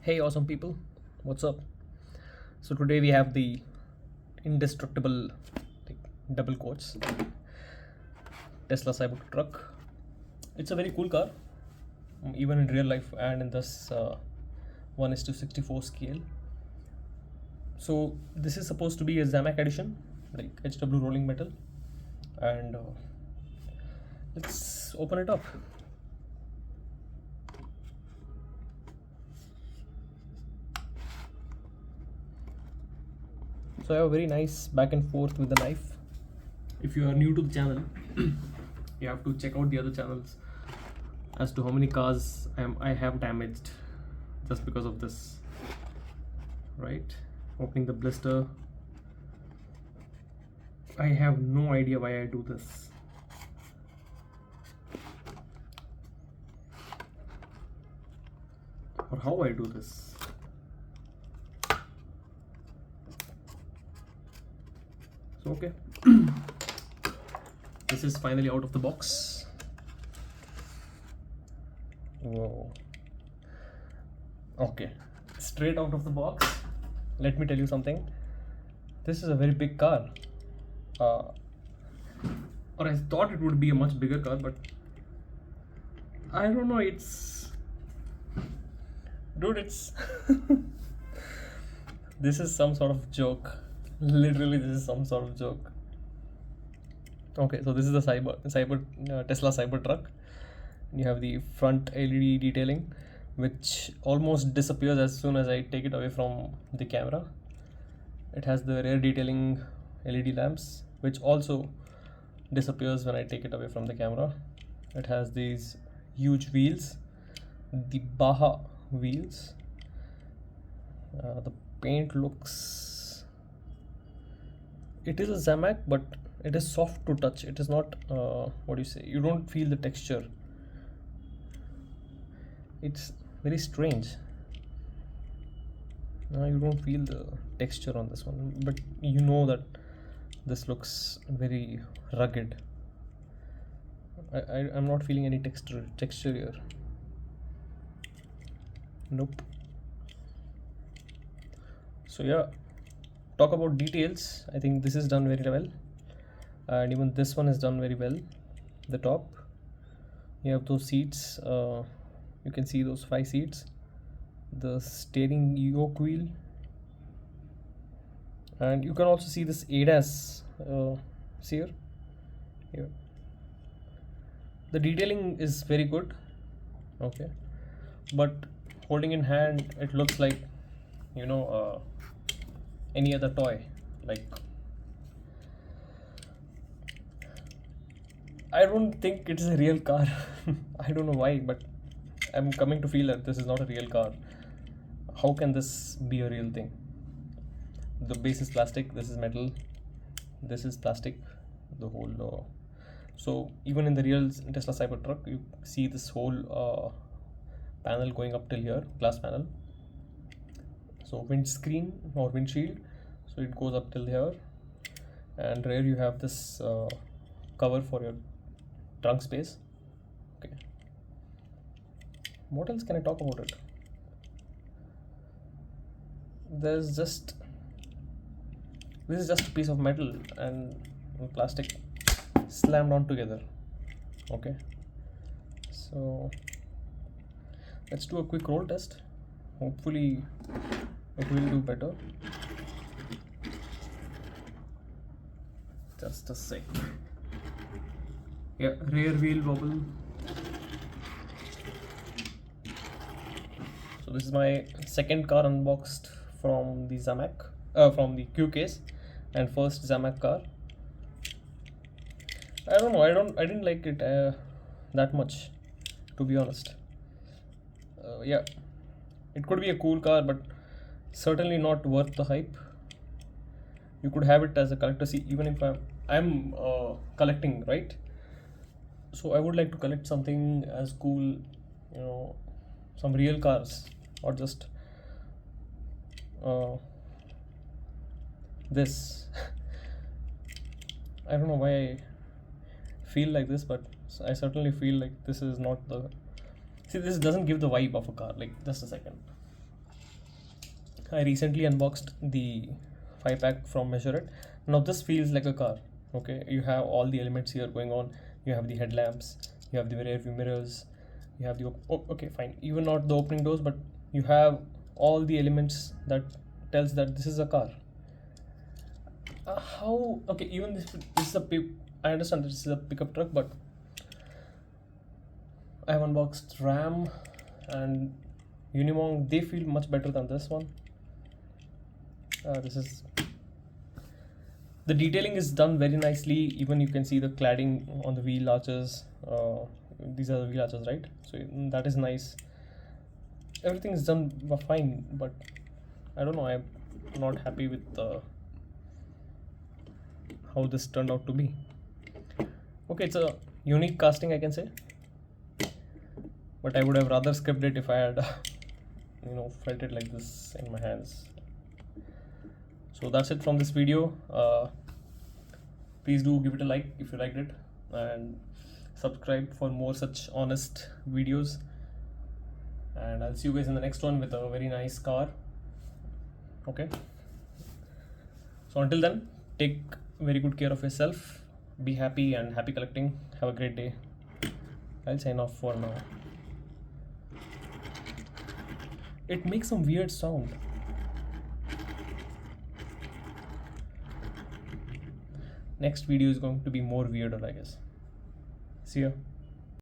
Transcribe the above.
Hey awesome people, what's up? So today we have the indestructible, like, double quotes, Tesla Cybertruck. It's a very cool car, even in real life and in this 1:64 scale. So this is supposed to be a Zamac edition, like HW rolling metal, and let's open it up. So I have a very nice back and forth with the knife. If you are new to the channel, you have to check out the other channels as to how many cars I have damaged just because of this. Right? Opening the blister. I have no idea why I do this. Or how I do this. So okay. This is finally out of the box. Whoa. Okay, straight out of the box. Let me tell you something. This is a very big car. Or I thought it would be a much bigger car, but I don't know. Dude, it's this is some sort of joke. Literally, this is some sort of joke. Okay, so this is the Tesla Cybertruck. You have the front LED detailing, which almost disappears as soon as I take it away from the camera. It has the rear detailing LED lamps, which also disappears when I take it away from the camera. It has these huge wheels, the Baja wheels. The paint looks, it is a Zamac, but it is soft to touch. It is not what do you say, you don't feel the texture. It's very strange. You don't feel the texture on this one, but you know that this looks very rugged. I'm not feeling any texture here. Nope. So yeah, talk about details. I think this is done very well, and even this one is done very well. The top, you have those seats. You can see those 5 seats, the steering yoke wheel, and you can also see this ADAS here. The detailing is very good. Okay, but holding in hand, it looks like, you know, any other toy. Like, I don't think it's a real car. I don't know why, but I'm coming to feel that this is not a real car. How can this be a real thing? The base is plastic, this is metal, this is plastic, the whole so even in the real Tesla Cybertruck, you see this whole panel going up till here, glass panel. So windscreen or windshield, so it goes up till here, and rear you have this cover for your trunk space. Okay, what else can I talk about it? This is just a piece of metal and plastic slammed on together. Okay, so let's do a quick roll test. Hopefully it will do better. Just a sec. Yeah, rear wheel wobble. So this is my second car unboxed from the Zamac, from the Q case, and first Zamac car. I don't know. I didn't like it that much, to be honest. Yeah, it could be a cool car, but certainly not worth the hype. You could have it as a collector. See, even if I'm collecting, right? So I would like to collect something as cool, you know, some real cars, or just this. I don't know why I feel like this, but I certainly feel like this is not the. See, this doesn't give the vibe of a car. Like, just a second. I recently unboxed the 5-pack from Majorette. Now this feels like a car. Okay, you have all the elements here going on. You have the headlamps, you have the rear view mirrors, you have the okay, fine, even not the opening doors, but you have all the elements that tells that this is a car. How okay, even this is a I understand this is a pickup truck, but I have unboxed Ram and Unimog. They feel much better than this one. This is the detailing is done very nicely. Even you can see the cladding on the wheel arches. These are the wheel arches, right? So that is nice. Everything is done fine, but I don't know, I'm not happy with how this turned out to be. Okay, it's a unique casting, I can say, but I would have rather scrapped it if I had felt it like this in my hands. So that's it from this video. Please do give it a like if you liked it, and subscribe for more such honest videos, and I'll see you guys in the next one with a very nice car. Okay, so until then, take very good care of yourself, be happy, and happy collecting. Have a great day. I'll sign off for now. It makes some weird sound. Next video is going to be more weirder, I guess. See ya.